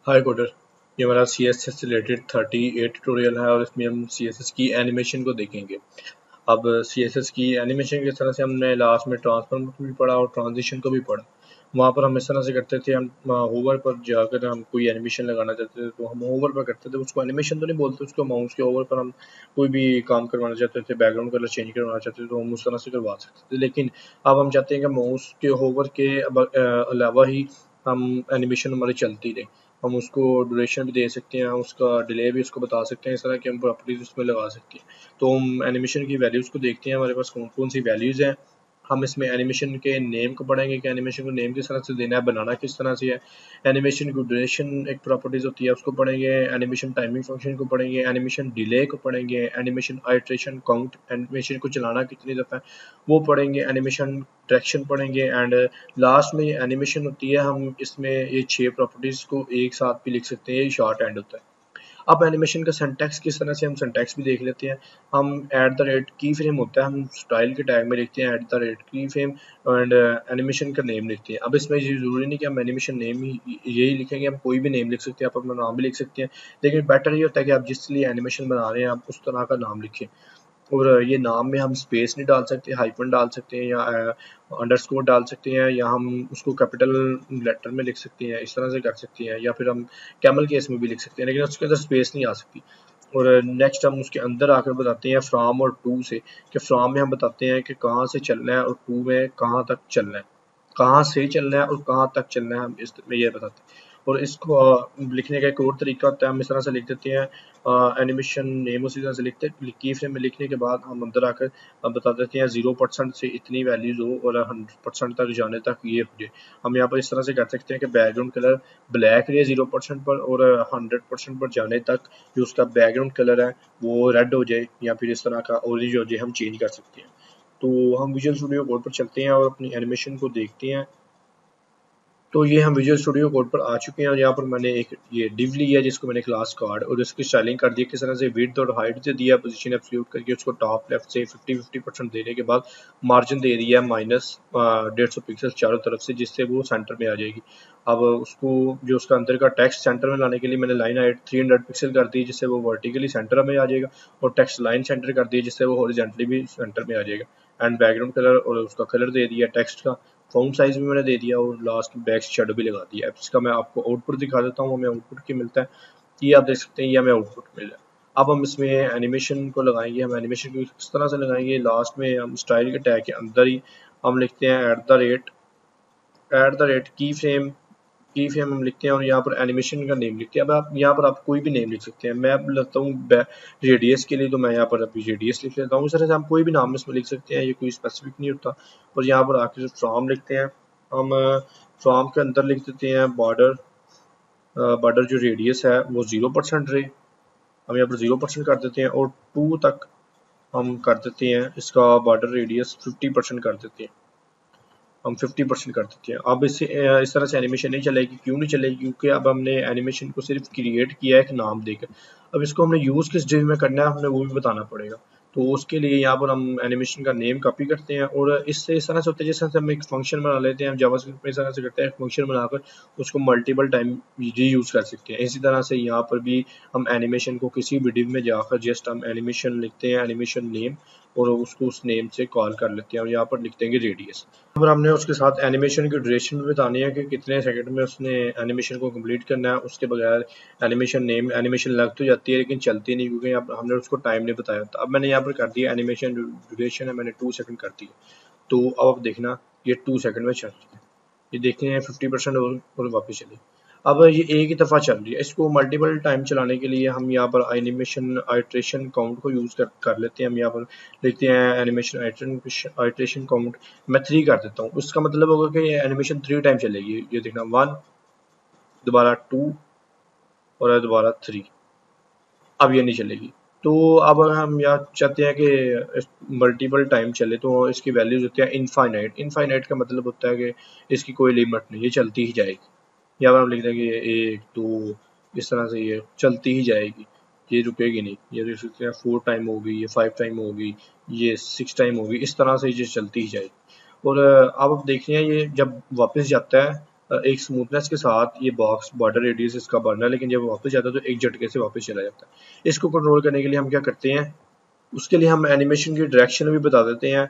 हाय coder, ये हमारा C S S से रिलेटेड 38 ट्यूटोरियल है और इसमें हम सी एस एस की एनिमेशन को देखेंगे। अब सी एस एस की एनिमेशन किस तरह से हमने लास्ट में ट्रांसफॉर्म को भी पढ़ा और ट्रांजिशन को भी पढ़ा। वहाँ पर हम इस तरह से करते थे, हम होवर पर जाकर हम कोई एनिमेशन लगाना चाहते थे तो हम होवर पर करते थे। उसको एनिमेशन तो नहीं बोलते, उसको माउस के होवर पर हम कोई भी काम करवाना चाहते थे, बैकग्राउंड कलर चेंज करवाना चाहते थे तो हम उस तरह से करवा सकते थे। लेकिन अब हम चाहते हैं कि माउस के होवर के अलावा ही हम एनिमेशन हमारी चलती रहे। हम उसको ड्यूरेशन भी दे सकते हैं, उसका डिले भी उसको बता सकते हैं, इस तरह की हम प्रॉपर्टीज उसमें लगा सकते हैं। तो हम एनिमेशन की वैल्यूज़ को देखते हैं, हमारे पास कौन कौन सी वैल्यूज़ हैं। हम इसमें एनिमेशन के नेम को पढ़ेंगे कि एनिमेशन को नेम किस तरह से देना है, बनाना किस तरह से है। एनिमेशन की ड्यूरेशन एक प्रॉपर्टीज़ होती है, उसको पढ़ेंगे। एनिमेशन टाइमिंग फंक्शन को पढ़ेंगे, एनिमेशन डिले को पढ़ेंगे, एनिमेशन आइट्रेशन काउंट, एनिमेशन को चलाना कितनी दफ़ा है वो पढ़ेंगे, एनिमेशन ट्रैक्शन पढ़ेंगे एंड लास्ट में ये एनिमेशन होती है। हम इसमें ये 6 प्रॉपर्टीज़ को एक साथ भी लिख सकते हैं, ये शॉर्ट हैंड होता है। अब एनिमेशन का सिंटैक्स किस तरह से, हम सिंटैक्स भी देख लेते हैं। हम की फ्रेम होता है, हम स्टाइल के टैग में लिखते हैं की फ्रेम एंड एनिमेशन का नेम लिखते हैं। अब इसमें ये ज़रूरी नहीं कि हम एनिमेशन नेम ही यही लिखेंगे, हम कोई भी नेम लिख सकते हैं, आप अपना नाम भी लिख सकते हैं। लेकिन बेटर ये होता है कि आप जिस लिए एनिमेशन बना रहे हैं आप उस तरह का नाम लिखें। और ये नाम में हम स्पेस नहीं डाल सकते, हाइफन डाल सकते हैं या अंडरस्कोर डाल सकते हैं, या हम उसको कैपिटल लेटर में लिख सकते हैं, इस तरह से कर सकते हैं, या फिर हम कैमल केस में भी लिख सकते हैं, लेकिन उसके अंदर स्पेस नहीं आ सकती। और नेक्स्ट हम उसके अंदर आकर बताते हैं फ्रॉम और टू से, कि फ्रॉम में हम बताते हैं कि कहाँ से चलना है और टू में कहाँ तक चलना है, कहाँ से चलना है और कहाँ तक चलना है, हम इसमें ये बताते हैं। और इसको लिखने का एक और तरीका होता है, हम इस तरह से लिख देते हैं एनिमेशन नेम, उसी तरह से लिखते हैं। की फ्रेम में लिखने के बाद हम अंदर आकर बता देते हैं 0% से इतनी वैल्यूज हो और 100% तक जाने तक ये हो जाए। हम यहाँ पर इस तरह से कर सकते हैं कि बैकग्राउंड कलर ब्लैक रहे 0% पर और 100% पर जाने तक जो उसका बैकग्राउंड कलर है वो रेड हो जाए, या फिर इस तरह का ऑरेंज हो जाए, हम चेंज कर सकते हैं। तो हम विजुअल स्टूडियो कोड पर चलते हैं और अपनी एनिमेशन को देखते हैं। तो ये हम विजुअल स्टूडियो कोड पर आ चुके हैं और यहाँ पर मैंने एक ये डिव लिया है जिसको मैंने क्लास कार्ड, और इसकी स्टाइलिंग कर दी किस तरह से, विड्थ और हाइट दे दिया, पोजीशन एब्सोल्यूट करके उसको टॉप लेफ्ट से 50% देने के बाद मार्जिन दे दिया माइनस 150 पिक्सल चारों तरफ से, जिससे वो सेंटर में आ जाएगी। अब उसको जो उसका अंदर का टेक्स्ट सेंटर में लाने के लिए मैंने लाइन हाइट 300 पिक्सल कर दी, जिससे वो वर्टिकली सेंटर में आ जाएगा, और टेक्स्ट लाइन सेंटर कर दी जिससे वो हॉरिजॉन्टली भी सेंटर में आ जाएगा। एंड बैकग्राउंड कलर और उसका कलर दे दिया टेक्स्ट का, फ़ॉन्ट साइज़ भी मैंने दे दिया और लास्ट में बैक शेडो भी लगा दिया। अब इसका मैं आपको आउटपुट दिखा देता हूँ, हमें आउटपुट क्या मिलता है। ये आप देख सकते हैं, ये हमें आउटपुट मिल रहा है। अब हम इसमें एनिमेशन को लगाएंगे। हम एनिमेशन को किस तरह से लगाएंगे, लास्ट में हम स्टाइल के टैग के अंदर ही हम लिखते हैं एट द रेट की फ्रेम हम लिखते हैं और यहाँ पर एनिमेशन का नेम लिखते हैं। अब आप यहाँ पर आप कोई भी नेम लिख सकते हैं। मैं अब लगता हूँ रेडियस के लिए, तो मैं यहाँ पर अभी रेडियस लिख लेता हूँ। इस तरह से हम कोई भी नाम इसमें लिख सकते हैं, ये कोई स्पेसिफिक नहीं होता। और यहाँ पर आके फ्रॉम लिखते हैं हम, फ्रॉम के अंदर लिख देते हैं बॉर्डर जो रेडियस है वो 0% रहे, हम यहाँ पर 0% कर देते हैं, और 2 तक हम कर देते हैं इसका बॉर्डर रेडियस 50% कर देते हैं, हम 50% कर देते हैं। अब इससे इस तरह से एनिमेशन नहीं चलेगी। क्यों नहीं चलेगी? क्योंकि अब हमने एनिमेशन को सिर्फ क्रिएट किया है एक नाम देकर। अब इसको हमने यूज़ किस डिव में करना है, हमने वो भी बताना पड़ेगा। तो उसके लिए यहाँ पर हम एनिमेशन का नेम कॉपी करते हैं, और इससे इस तरह से होता है जैसे हम एक फंक्शन बना लेते हैं, हम जावास्क्रिप्ट में इस तरह से करते हैं, एक फंक्शन बनाकर उसको मल्टीपल टाइम रीयूज़ कर सकते हैं। इसी तरह से यहाँ पर भी हम एनिमेशन को किसी भी डिव में जाकर जस्ट हम एनिमेशन लिखते हैं, एनिमेशन नेम, और उसको उस नेम से कॉल कर लेते हैं और यहाँ पर लिख देंगे रेडियस। और हमने उसके साथ एनिमेशन की ड्यूरेशन भी बतानी है कि कितने सेकंड में उसने एनिमेशन को कंप्लीट करना है। उसके बगैर एनिमेशन लग तो जाती है लेकिन चलती नहीं, क्योंकि अब हमने उसको टाइम नहीं बताया था। अब मैंने यहाँ पर कर दिया एनिमेशन ड्यूरेशन है, मैंने 2 सेकंड कर दी। तो अब देखना ये 2 सेकंड में चल रही है, ये देखते हैं 50% और वापस चली। अब ये एक ही दफ़ा चल रही है। इसको मल्टीपल टाइम चलाने के लिए हम यहाँ पर एनिमेशन आइट्रेशन काउंट को यूज़ कर लेते हैं। हम यहाँ पर लिखते हैं एनिमेशन आइट्रेशन काउंट, मैं 3 कर देता हूँ। उसका मतलब होगा कि ये एनिमेशन 3 टाइम चलेगी। ये देखना 1, दोबारा 2 और दोबारा 3। अब ये नहीं चलेगी। तो अब अगर हम यहाँ चाहते हैं कि मल्टीपल टाइम चले तो इसकी वैल्यूज होती है इनफाइनाइट। इनफाइनाइट का मतलब होता है कि इसकी कोई लिमिट नहीं, ये चलती ही जाएगी। यहाँ पर हम लिख देंगे 1, 2, इस तरह से ये चलती ही जाएगी, ये रुकेगी नहीं। ये देख सकते हैं 4 टाइम होगी, ये 5 टाइम होगी, ये 6 टाइम होगी, इस तरह से ये चलती ही जाएगी। और अब देख रहे हैं ये जब वापस जाता है एक स्मूथनेस के साथ ये बॉक्स बॉर्डर रेडियस इसका बढ़ना है, लेकिन जब वापस जाता है तो एक झटके से वापस चला जाता है। इसको कंट्रोल करने के लिए हम क्या करते हैं, उसके लिए हम एनिमेशन की डायरेक्शन भी बता देते हैं।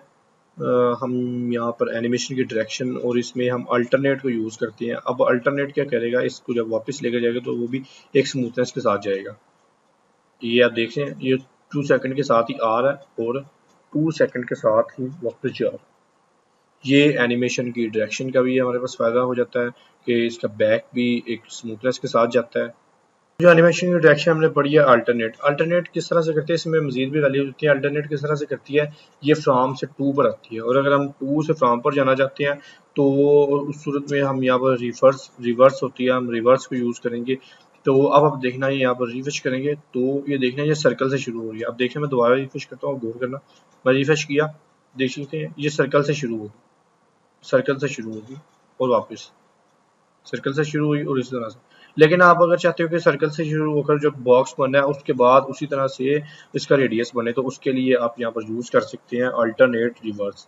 हम यहाँ पर एनिमेशन की डायरेक्शन और इसमें हम अल्टरनेट को यूज़ करते हैं। अब अल्टरनेट क्या करेगा, इसको जब वापस लेकर जाएगा तो वो भी एक स्मूथनेस के साथ जाएगा। ये आप देख रहे हैं, ये 2 सेकंड के साथ ही आ रहा है और 2 सेकंड के साथ ही वापस जा रहा है। ये एनिमेशन की डायरेक्शन का भी हमारे पास फ़ायदा हो जाता है कि इसका बैक भी एक स्मूथनेस के साथ जाता है। जो एनिमेशन की डायरेक्शन हमने पढ़ी है अल्टरनेट, अल्टरनेट किस तरह से करते हैं, इसमें मजीद भी वैल्यू होती है। अल्टरनेट किस तरह से करती है, ये फ्रॉम से टू पर आती है, और अगर हम टू से फ्रॉम पर जाना चाहते हैं तो उस सूरत में हम यहाँ पर रिवर्स होती है, हम रिवर्स को यूज़ करेंगे। तो अब आप देखना है यहाँ पर रिफ्रेश करेंगे तो ये देखना ये सर्कल से शुरू हो रही है। अब देखिए मैं दोबारा रिफ्रेश करता हूँ, गौर करना, मैं रिफ्रेश किया, देख सकते हैं ये सर्कल से शुरू होगी, सर्कल से शुरू होगी और वापस सर्कल से शुरू हुई और इस तरह से। लेकिन आप अगर चाहते हो कि सर्कल से शुरू होकर जो बॉक्स बना है उसके बाद उसी तरह से इसका रेडियस बने, तो उसके लिए आप यहाँ पर यूज़ कर सकते हैं अल्टरनेट रिवर्स।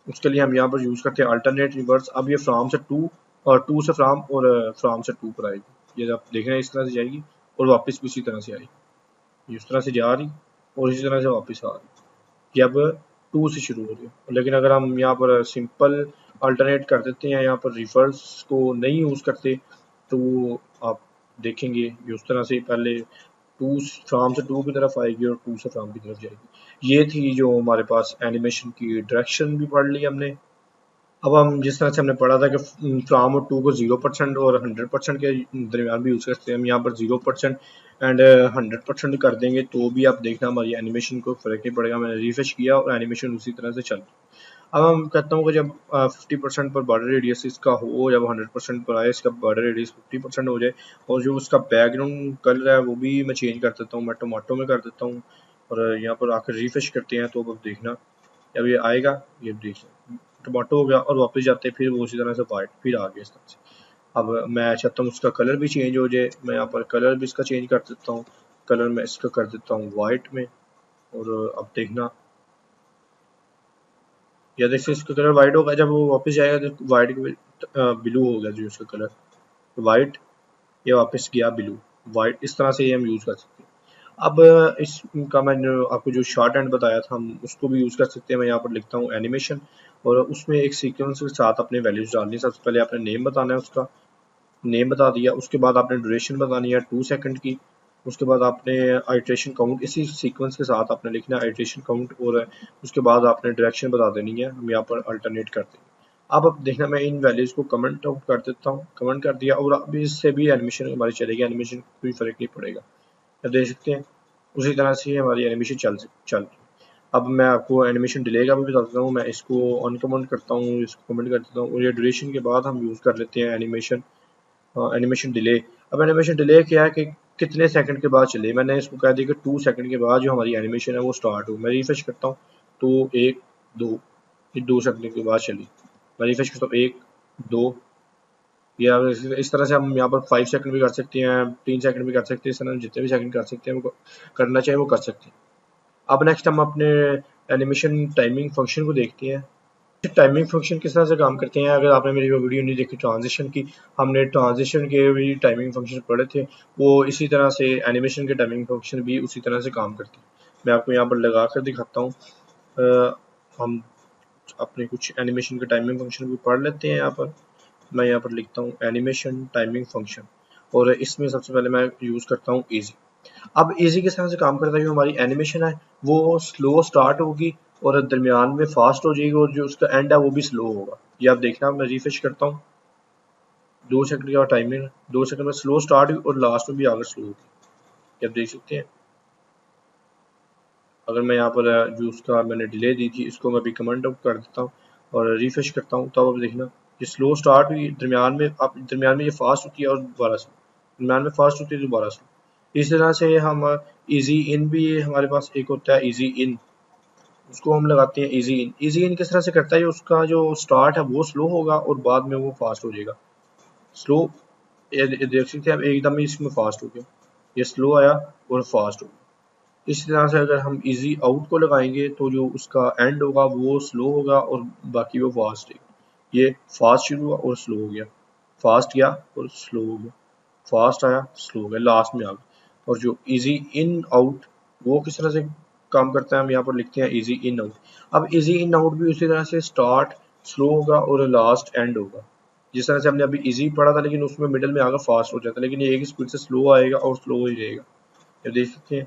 उसके लिए हम यहाँ पर यूज़ करते हैं अल्टरनेट रिवर्स। अब ये फ्राम से टू और टू से फ्राम और फ्राम से टू पर आएगी। ये आप देख रहे हैं इस तरह से जाएगी और वापस भी इसी तरह से आएगी, इस तरह से जा रही और इसी तरह से वापस आ रही। ये अब टू से शुरू हो रही है। लेकिन अगर हम यहाँ पर सिंपल अल्टरनेट कर देते हैं, यहाँ पर रिवर्स को नहीं यूज़ करते, तो आप देखेंगे ये उस तरह से पहले टू फ्राम से टू की तरफ आएगी और टू से फ्राम की तरफ जाएगी। ये थी जो हमारे पास एनिमेशन की डायरेक्शन भी पढ़ ली हमने। अब हम जिस तरह से हमने पढ़ा था कि फ्राम और टू को 0% और 100% के दरमियान भी यूज़ कर सकते हैं, हम यहाँ पर 0% एंड 100% कर देंगे तो भी आप देखना हमारी एनिमेशन को फ़र्क नहीं पड़ेगा। मैंने रिफ्रेश किया और एनिमेशन उसी तरह से चल। अब हम कहता हूँ कि जब 50% पर बॉर्डर रेडियस इसका हो, जब 100% पर आए इसका बॉर्डर रेडियस 50% हो जाए और जो उसका बैकग्राउंड कलर है वो भी मैं चेंज कर देता हूँ, मैं टमाटो में कर देता हूँ और यहाँ पर आकर रिफ्रेश करते हैं तो अब देखना जब ये आएगा, ये देख टमाटो हो गया और वापस जाते फिर वो उसी तरह से वाइट फिर आ गया इस तरह से। अब मैं चाहता हूँ उसका कलर भी चेंज हो जाए, मैं यहाँ पर कलर भी इसका चेंज कर देता हूँ, कलर मैं इसका कर देता हूँ वाइट में और अब देखना या देखिए इसका कलर वाइट होगा, जब वो वापस जाएगा तो वाइट ब्लू हो गया जो उसका कलर वाइट, ये वापस गया ब्लू वाइट, इस तरह से ये हम यूज़ कर सकते हैं। अब इसका मैंने आपको जो शॉर्ट हैंड बताया था हम उसको भी यूज़ कर सकते हैं। मैं यहाँ पर लिखता हूँ एनिमेशन और उसमें एक सीक्वेंस के साथ अपने वैल्यूज़ डालनी है। सबसे पहले आपने नेम बताना है, उसका नेम बता दिया, उसके बाद आपने ड्यूरेशन बतानी है 2 सेकंड की, उसके बाद आपने आइट्रेशन काउंट इसी सीक्वेंस के साथ आपने लिखना है आइट्रेशन काउंट और उसके बाद आपने डायरेक्शन बता देनी है। हम यहाँ पर अल्टरनेट कर देंगे। अब देखना मैं इन वैल्यूज़ को कमेंट आउट कर देता हूँ, कमेंट कर दिया और अब इससे भी एनिमेशन हमारी चलेगी, एनिमेशन कोई फ़र्क नहीं पड़ेगा। अब देख सकते हैं उसी तरह से हमारी एनिमेशन चल। अब मैं आपको एनिमेशन डिले का भी बता देता हूँ, मैं इसको अनकमेंट करता हूँ, इसको कमेंट कर देता हूँ और ये ड्यूरेशन के बाद हम यूज़ कर लेते हैं एनिमेशन एनिमेशन डिले। अब एनिमेशन डिले क्या है कि कितने सेकंड के बाद चले, मैंने इसको कह दिया कि 2 सेकंड के बाद जो हमारी एनिमेशन है वो स्टार्ट हो। मैं रिफ्रेश करता हूँ तो 1 2 ये 2 सेकंड के बाद चली, मैं रिफ्रेश करता हूँ 1 2, या इस तरह से हम यहाँ पर 5 सेकंड भी कर सकते हैं, 3 सेकंड भी कर सकते हैं, इस तरह जितने भी सेकंड कर सकते हैं वो करना चाहिए वो कर सकते हैं। अब नेक्स्ट हम अपने एनिमेशन टाइमिंग फंक्शन को देखते हैं। टाइमिंग फंक्शन किस तरह से काम करते हैं। अगर आपने मेरी वो वीडियो नहीं देखी ट्रांजिशन की, हमने ट्रांजिशन के भी टाइमिंग फंक्शन पढ़े थे, वो इसी तरह से एनिमेशन के टाइमिंग फंक्शन भी उसी तरह से काम करते हैं। मैं आपको यहाँ पर लगा कर दिखाता हूँ। हम अपने कुछ एनिमेशन के टाइमिंग फंक्शन भी पढ़ लेते हैं। यहाँ पर मैं यहाँ पर लिखता हूँ एनिमेशन टाइमिंग फंक्शन और इसमें सबसे पहले मैं यूज़ करता हूँ ईजी। अब इजी किस तरह से काम करता है, जो हमारी एनिमेशन है वो स्लो स्टार्ट होगी और दरमियान में फास्ट हो जाएगी और जो उसका एंड है वो भी स्लो होगा। ये आप देखना, मैं रिफ्रेश करता हूँ 2 सेकंड का टाइमिंग, 2 सेकंड में स्लो स्टार्ट हुई और लास्ट में भी आगे स्लो होगी। ये आप देख सकते हैं। अगर मैं यहाँ पर जो उसका मैंने डिले दी थी इसको मैं भी कमेंट आउट कर देता हूँ और रिफ्रेश करता हूँ, तब आप देखना ये स्लो स्टार्ट हुई, दरमियान में ये फास्ट होती है और दोबारा स्लो, दरमियान में फास्ट होती है दोबारा स्लो। इस तरह से हम इजी इन भी हमारे पास एक होता है इजी इन, उसको हम लगाते हैं इजी इन। इजी इन किस तरह से करता है, उसका जो स्टार्ट है वो स्लो होगा और बाद में वो फास्ट हो जाएगा। स्लो ये देख सकते हैं आप, एकदम ही इसमें फास्ट हो गया, ये स्लो आया और फास्ट हो गया। इसी तरह से अगर हम इजी आउट को लगाएंगे तो जो उसका एंड होगा वो स्लो होगा और बाकी वो फास्ट है। ये फास्ट शुरू हुआ और स्लो हो गया। फास्ट गया और स्लो हो गया, फास्ट आया स्लो हो गया, लास्ट में आ गया। और जो इजी इन आउट वो किस तरह से काम करता है, हम यहाँ पर लिखते हैं इजी इन आउट। अब इजी इन आउट भी उसी तरह से स्टार्ट स्लो होगा और लास्ट एंड होगा। जिस तरह से हमने अभी इजी पढ़ा था लेकिन उसमें मिडल में आकर फास्ट हो जाता है, लेकिन ये एक स्पीड से स्लो आएगा और स्लो ही रहेगा। ये देख सकते हैं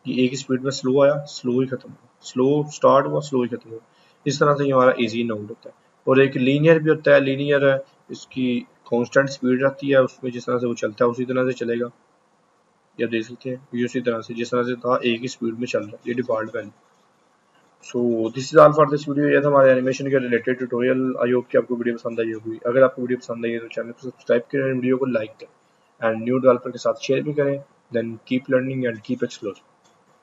कि एक स्पीड में स्लो आया स्लो ही खत्म हुआ, स्लो स्टार्ट हुआ स्लो ही खत्म हुआ। इस तरह से ये हमारा इजी इन आउट होता है। और एक लीनियर भी होता है, लीनियर है इसकी कांस्टेंट स्पीड रहती है, उसमें जिस तरह से वो चलता है उसी तरह से चलेगा। ये देख सकते हैं ये उसी तरह से जिस तरह से था एक ही स्पीड में चल रहा है, ये default value. So this is all for this video. ये था हमारे एनिमेशन के रिलेटेड ट्यूटोरियल। आई होप कि आपको वीडियो पसंद आई होगी। अगर आपको वीडियो पसंद आई है तो चैनल को सब्सक्राइब करें, वीडियो को लाइक करें एंड न्यू डेवलपर के साथ शेयर भी करें। Then keep learning and keep exploring.